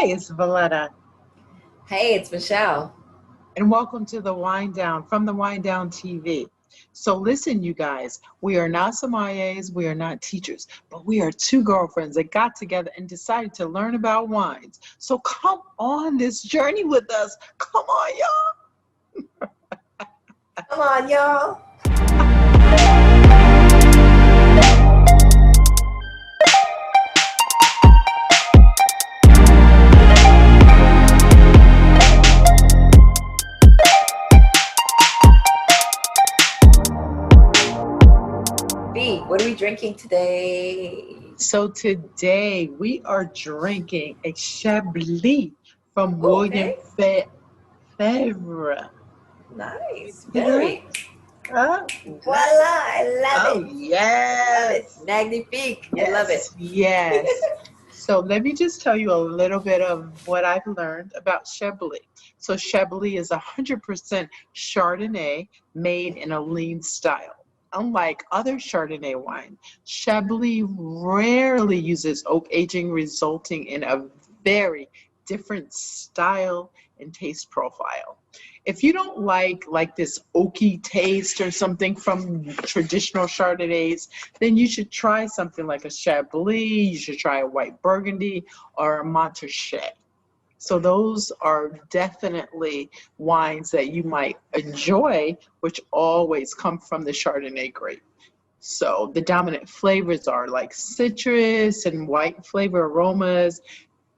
Hey, it's Valletta, Hey, it's Michelle. and welcome to the Wind Down from the Wind Down TV. So, listen, you guys, we are not sommeliers, we are not teachers, but we are two girlfriends that got together and decided to learn about wines. So, come on this journey with us. Come on, Come on, y'all. B, what are we drinking today? So, today we are drinking a Chablis from Oh, William okay. Fevre. Nice. Yeah. Very. Oh, Voila. I love oh, it. I love it. yes. Magnifique. I love it. Yes, yes. So let me just tell you a little bit of what I've learned about Chablis. So Chablis is 100% Chardonnay made in a lean style. Unlike other Chardonnay wine, Chablis rarely uses oak aging, resulting in a very different style and taste profile. If you don't like this oaky taste or something from traditional Chardonnays, then you should try something like a Chablis, you should try a white Burgundy or a Montrachet. So those are definitely wines that you might enjoy, which always come from the Chardonnay grape. So the dominant flavors are like citrus and white flavor aromas,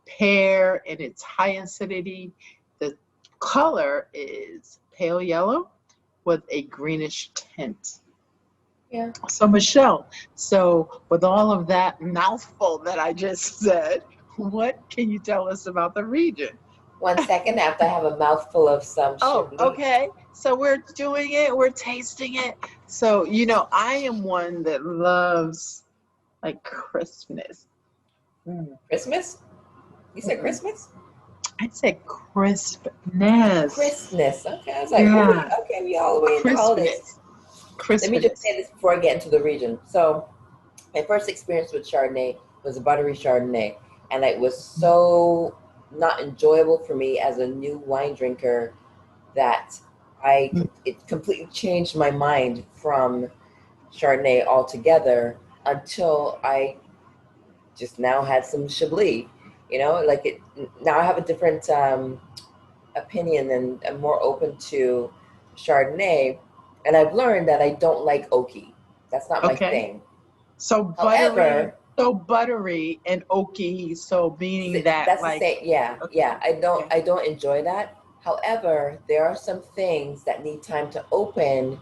pear in its high acidity. The color is pale yellow with a greenish tint. Yeah. So, Michelle, so with all of that mouthful that I just said, what can you tell us about the region? 1 second after I have a mouthful of some Oh, Chablis. okay. So we're doing it, we're tasting it. So, I am one that loves like crispness. Mm, Christmas? You said mm-mm. Christmas? I said crispness. Christmas. Okay. I was like, oh, Yeah, okay, we all the way into holidays. crispness. Let me just Crispness. say this before I get into the region. So, my first experience with Chardonnay was a buttery Chardonnay, and it was so not enjoyable for me as a new wine drinker that it completely changed my mind from Chardonnay altogether until I just now had some Chablis. Like it now I have a different opinion and I'm more open to Chardonnay, and I've learned that I don't like oaky. That's not my Okay. thing. So buttery, However, so buttery and oaky, so meaning that that's the like, same. Yeah, okay, yeah. I don't. okay, I don't enjoy that. However, there are some things that need time to open,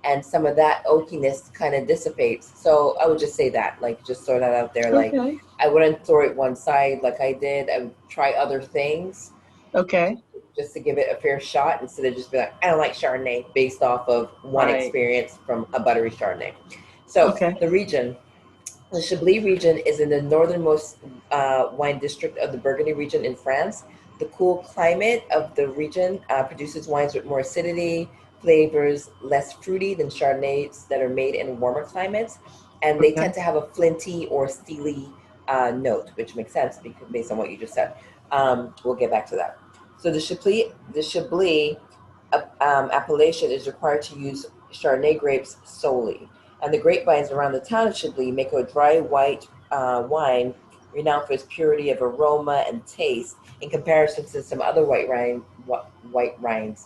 and some of that oakiness kind of dissipates. So I would just say that, like, just throw that out there. Like, okay, I wouldn't throw it one side like I did. I would try other things okay, just to give it a fair shot instead of just be like, I don't like Chardonnay based off of one right, experience from a buttery Chardonnay. So okay, the region. The Chablis region is in the northernmost wine district of the Burgundy region in France. The cool climate of the region produces wines with more acidity, flavors less fruity than Chardonnays that are made in warmer climates, and they okay, tend to have a flinty or steely note, which makes sense because based on what you just said. We'll get back to that. So the Chablis appellation is required to use Chardonnay grapes solely, and the grapevines around the town of Chablis make a dry white wine renowned for its purity of aroma and taste in comparison to some other white wines.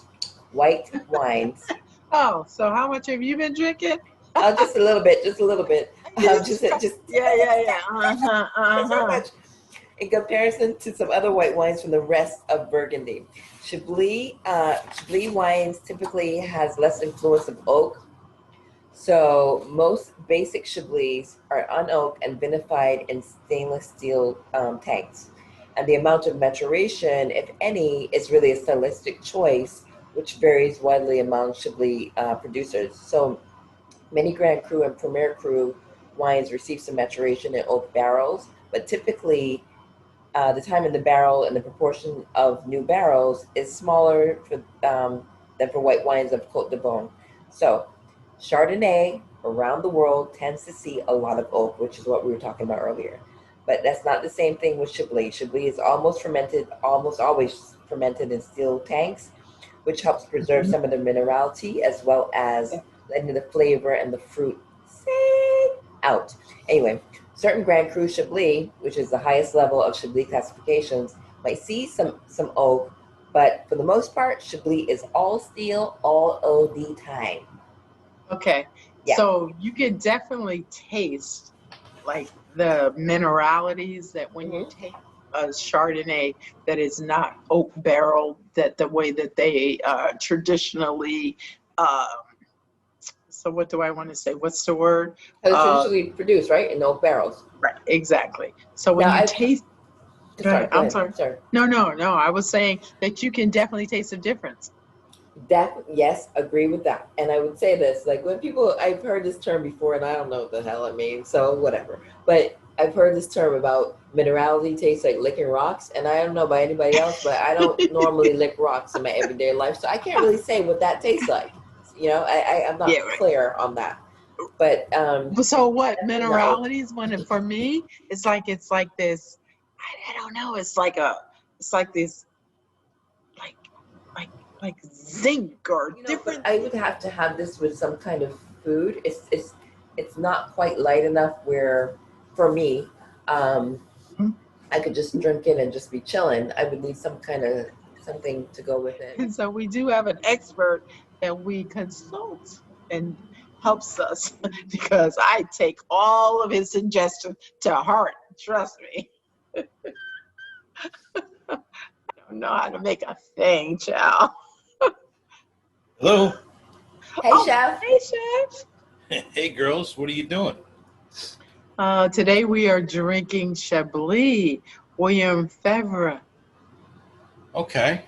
Oh, so how much have you been drinking? Just a little bit, just a little bit. You Just yeah, yeah, yeah, uh-huh, thanks very uh-huh. much. In comparison to some other white wines from the rest of Burgundy, Chablis wines typically has less influence of oak. So most basic Chablis are unoaked and vinified in stainless steel tanks. And the amount of maturation, if any, is really a stylistic choice, which varies widely among Chablis producers. So many Grand Cru and Premier Cru wines receive some maturation in oak barrels, but typically the time in the barrel and the proportion of new barrels is smaller than for white wines of Côte de Beaune. So Chardonnay around the world tends to see a lot of oak, which is what we were talking about earlier. but that's not the same thing with Chablis. Chablis is almost fermented, almost always fermented in steel tanks, which helps preserve some of the minerality as well as letting the flavor and the fruit sit out. Anyway, certain Grand Cru Chablis, which is the highest level of Chablis classifications, might see some oak, but for the most part, Chablis is all steel all the time. Okay. Yeah. So you can definitely taste like the mineralities that when you take a Chardonnay that is not oak barrel, that the way that they traditionally, uh, so what do I want to say? What's the word? It's traditionally produced, right, in oak barrels. Right, exactly. So when Now, you taste, sorry, go I'm ahead. sorry. No, I was saying that you can definitely taste the difference. Yes, agree with that. And I would say this, like when people, I've heard this term before, and I don't know what the hell it means, so whatever. But I've heard this term about minerality tastes like licking rocks, and I don't know about anybody else, but I don't normally lick rocks in my everyday life, so I can't really say what that tastes like. You know, I'm not clear on that. But so what mineralities? When for me, it's like this. I don't know. It's like this, like zinc or different. I would have to have this with some kind of food. It's not quite light enough where, for me, I could just drink it and just be chilling. I would need some kind of something to go with it. And so we do have an expert that we consult and helps us because I take all of his suggestions to heart. Trust me. I don't know how to make a thing, child. Hello. Hey, Chef. Hey, Chef. Hey, girls. What are you doing? Today we are drinking Chablis, William Fevre. Okay.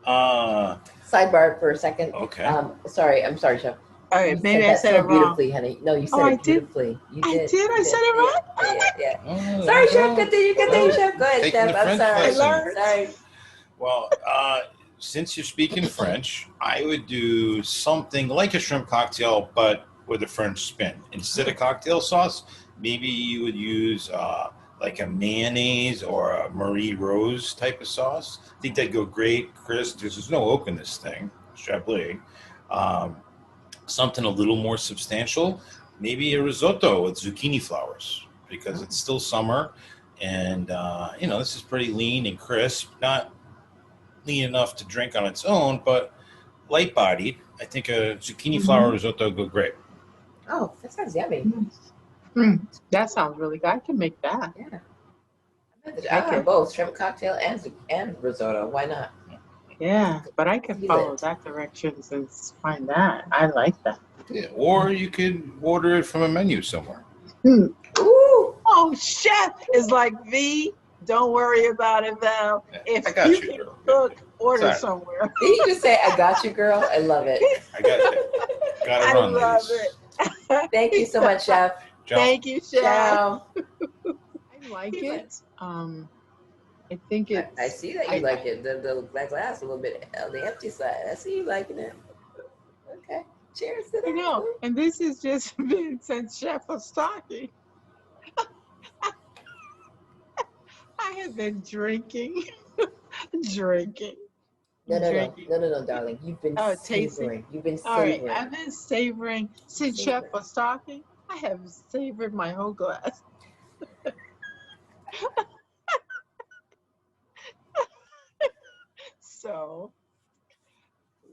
Sidebar for a second. Okay. I'm sorry, Chef. All right, maybe I said it wrong. Beautifully, honey. No, you said it beautifully. You did. I said it right? Yeah. Sorry, Chef. Continue, Chef. Go ahead, Chef. I'm sorry. Sorry. Well, since you're speaking French, I would do something like a shrimp cocktail, but with a French spin. Instead of cocktail sauce, maybe you would use like a mayonnaise or a Marie Rose type of sauce. I think that'd go great, Chris. There's no oak in this thing, Chablis. Something a little more substantial, maybe a risotto with zucchini flowers, because it's still summer, and this is pretty lean and crisp. Not lean enough to drink on its own, but light-bodied. I think a zucchini flower risotto would go great. Oh, that sounds yummy. That sounds really good. I can make that. Yeah. I can both shrimp cocktail and risotto. Why not? Yeah, but I can follow that directions and find that. I like that. Yeah, or you could order it from a menu somewhere. Ooh. Oh, Chef is like, V, don't worry about it, Val. If you can cook, order somewhere. Did you just say, I got you, girl? I love it. I got you. Gotta run, I love ladies. it. Thank you so much, Chef. Ciao. Thank you, Chef. Ciao. I like it. I think it's... I see that you like it. The glass a little bit on the empty side. I see you liking it. Okay. Cheers to that. I know. And this has just been since Chef was talking. I have been drinking. No, darling. You've been savoring. You've been savoring. All right. I've been savoring since Chef was talking. I have savored my whole glass. So,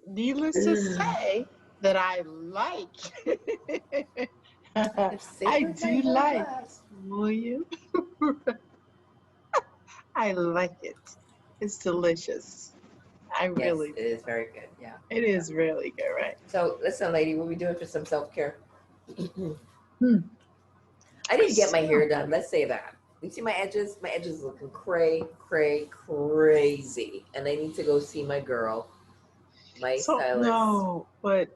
needless to say that I like. I do like William. I like it. It's delicious. It is very good. Yeah. It is really good, right? So, listen, lady, what are we doing for some self-care? I need to get my hair done. Let's say that. You see my edges? My edges looking crazy. And I need to go see my girl, my stylist. No, but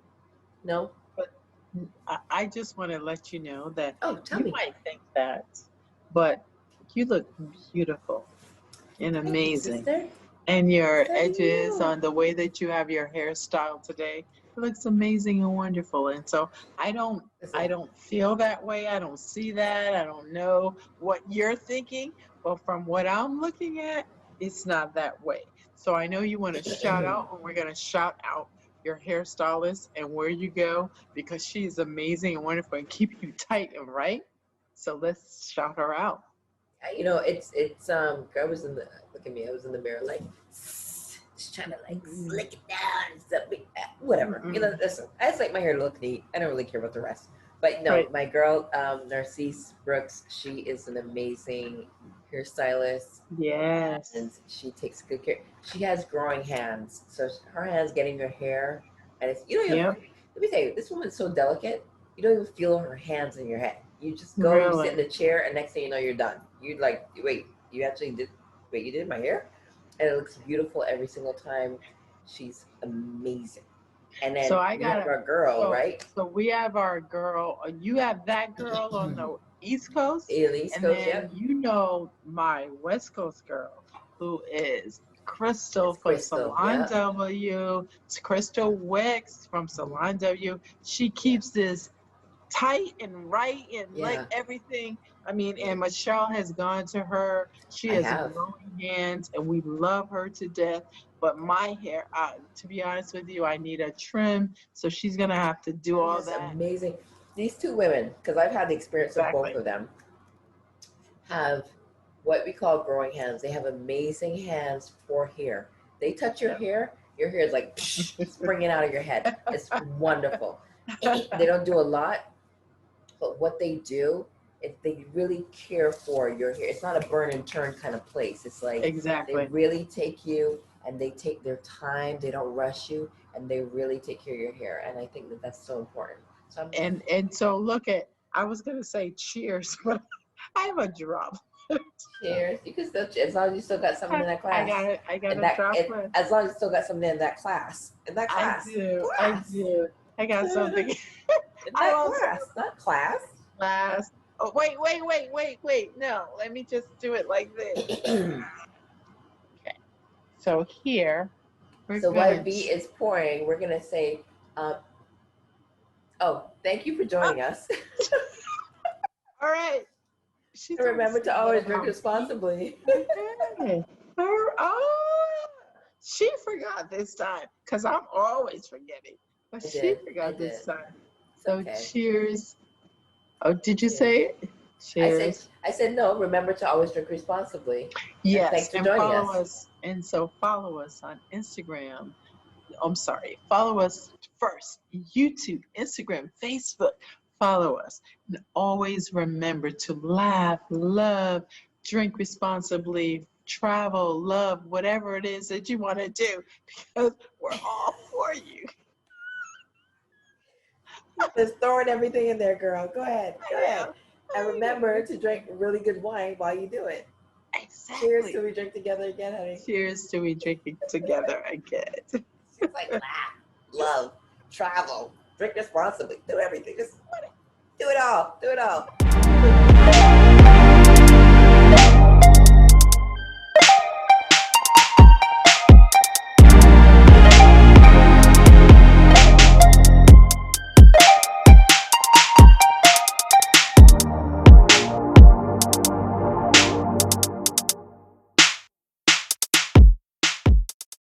I I just want to let you know that you might think that, but you look beautiful and amazing. Thank you, and your edges on the way that you have your hairstyle today It looks amazing and wonderful. And so I don't feel that way. I don't see that. I don't know what you're thinking, but from what I'm looking at, it's not that way. So I know you want to shout out, and we're going to shout out your hairstylist and where you go, because she is amazing and wonderful and keep you tight and right. So let's shout her out. You know, it's I was in the look at me. I was in the mirror like just trying to like slick it down and stuff. Whatever. You know, listen. I just like my hair to look neat. I don't really care about the rest. But no, Right. my girl, Narcisse Brooks, she is an amazing hairstylist. Yes. And she takes good care. She has growing hands, so her hands getting your hair, and it's you know. Yep. Let me tell you, this woman's so delicate. You don't even feel her hands in your head. You just go, you Really? sit in the chair, and next thing you know, you're done. You like, wait, you actually did. Wait, you did my hair, and it looks beautiful every single time. She's amazing. And then So I you have got our girl, right? So we have our girl. You have that girl on the East Coast, East and Coast, then yeah. you know my West Coast girl, who is Crystal It's from Crystal, Salon yeah. W. It's Crystal Wicks from Salon W. She keeps this tight and right and like Yeah. everything. I mean, and Michelle has gone to her. She I has have. glowing hands, and we love her to death. But my hair, to be honest with you, I need a trim, so she's gonna have to do all It's that. amazing. These two women, because I've had the experience of both Exactly. of them, have what we call growing hands. They have amazing hands for hair. They touch your hair is like springing out of your head. It's wonderful. They don't do a lot, but what they do is they really care for your hair. It's not a burn and turn kind of place. It's like Exactly. they really take you and they take their time. They don't rush you, and they really take care of your hair. And I think that that's so important. So And so look at. I was gonna say cheers, but I have a drop. cheers. You can still, as long as you still got something in that class. I got And a drop. as long as you still got something in that class. In that I class. do. Class. I do. I got something. In I that also- class, not class. Class. Oh, wait. No, let me just do it like this. So here, we're So while gonna. B is pouring, we're gonna say, oh, thank you for joining us. All right. She's And remember to always drink about responsibly. Okay. Oh, she forgot this time, because I'm always forgetting. But I she did. forgot I this did. time. It's So okay. cheers. Oh, did you Cheers. say it? Cheers. I said no. Remember to always drink responsibly. Yes, thanks for and joining follow us. us. And so follow us on Instagram. I'm sorry. Follow us first. YouTube, Instagram, Facebook. Follow us. And always remember to laugh, love, drink responsibly, travel, love, whatever it is that you want to do, because we're all for you. Just throwing everything in there, girl. Go ahead. Go ahead. And remember to drink really good wine while you do it. Exactly. Cheers till we drink together again, honey. Cheers to we drinking together again. It's like laugh, love, travel, drink responsibly, do everything. Just do it all. Do it all.